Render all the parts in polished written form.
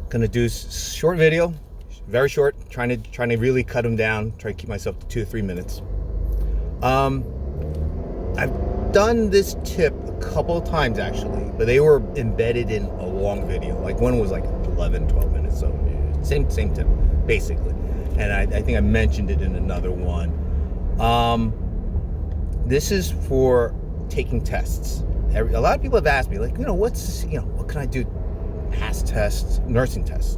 Gonna do short video, very short, trying to really cut them down, try to keep myself to 2 to 3 minutes. I've done this tip a couple of times actually, but they were embedded in a long video. Like one was like 11, 12 minutes, so same tip, basically. And I think I mentioned it in another one. This is for taking tests. A lot of people have asked me, like, what can I do? Pass tests, nursing tests,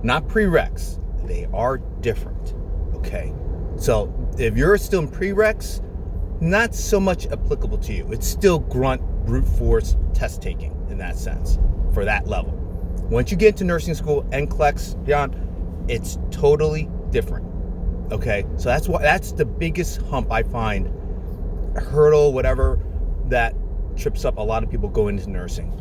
not prereqs. They are different, okay? So if you're still in prereqs, not so much applicable to you. It's still grunt, brute force test taking in that sense, for that level. Once you get into nursing school, NCLEX, beyond, it's totally different, okay? So that's the biggest hump I find, hurdle, whatever, that trips up a lot of people going into nursing.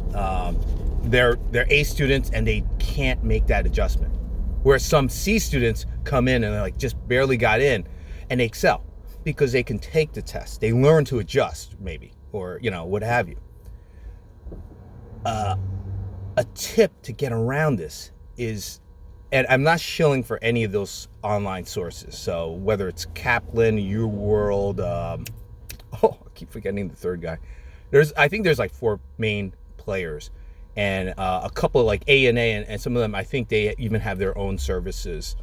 They're A students and they can't make that adjustment. Whereas some C students come in and they're like just barely got in and they excel because they can take the test. They learn to adjust maybe, or what have you. A tip to get around this is, and I'm not shilling for any of those online sources. So whether it's Kaplan, UWorld, I keep forgetting the third guy. I think there's like 4 main players. And a couple like ANA and some of them, I think they even have their own services.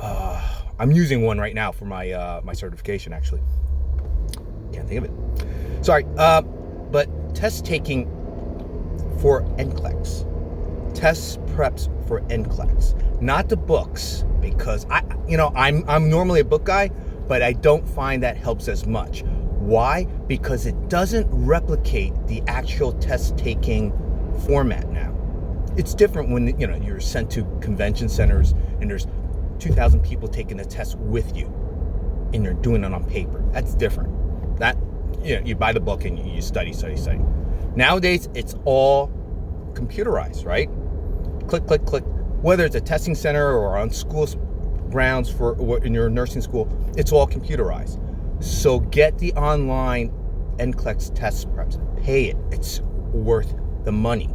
I'm using one right now for my my certification, actually. Can't think of it. Sorry. But test taking for NCLEX. Test preps for NCLEX. Not the books, because I'm normally a book guy, but I don't find that helps as much. Why? Because it doesn't replicate the actual test taking format now. It's different when you're sent to convention centers and there's 2,000 people taking the test with you and you're doing it on paper. That's different. That you buy the book and you study. Nowadays it's all computerized, right? Click. Whether it's a testing center or on school grounds in your nursing school, it's all computerized. So get the online NCLEX test preps. Pay it. It's worth the money.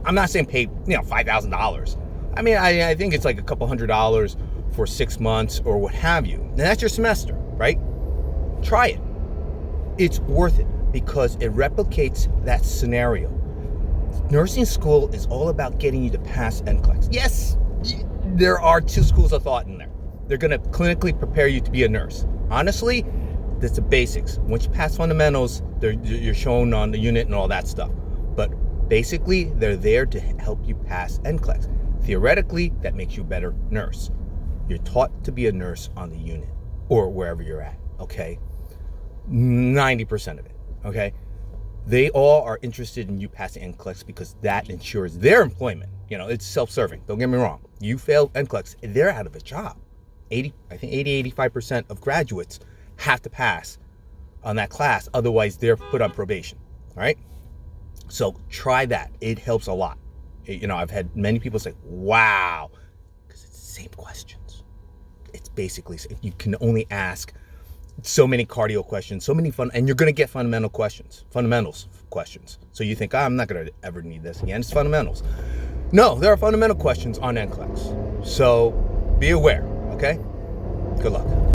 I'm not saying pay $5,000. I mean, I think it's like a couple $100 for 6 months or what have you. And that's your semester, right? Try it. It's worth it because it replicates that scenario. Nursing school is all about getting you to pass NCLEX. Yes, there are 2 schools of thought in there. They're going to clinically prepare you to be a nurse. Honestly, that's the basics. Once you pass fundamentals, you're shown on the unit and all that stuff. But basically, they're there to help you pass NCLEX. Theoretically, that makes you a better nurse. You're taught to be a nurse on the unit or wherever you're at, okay? 90% of it, okay? They all are interested in you passing NCLEX because that ensures their employment. It's self-serving. Don't get me wrong. You fail NCLEX, they're out of a job. 85% of graduates have to pass on that class. Otherwise, they're put on probation, all right? So try that. It helps a lot. I've had many people say, wow, because it's the same questions. It's basically, you can only ask so many cardio questions, so many and you're going to get fundamentals questions. So you think, I'm not going to ever need this again. It's fundamentals. No, there are fundamental questions on NCLEX. So be aware, okay? Good luck.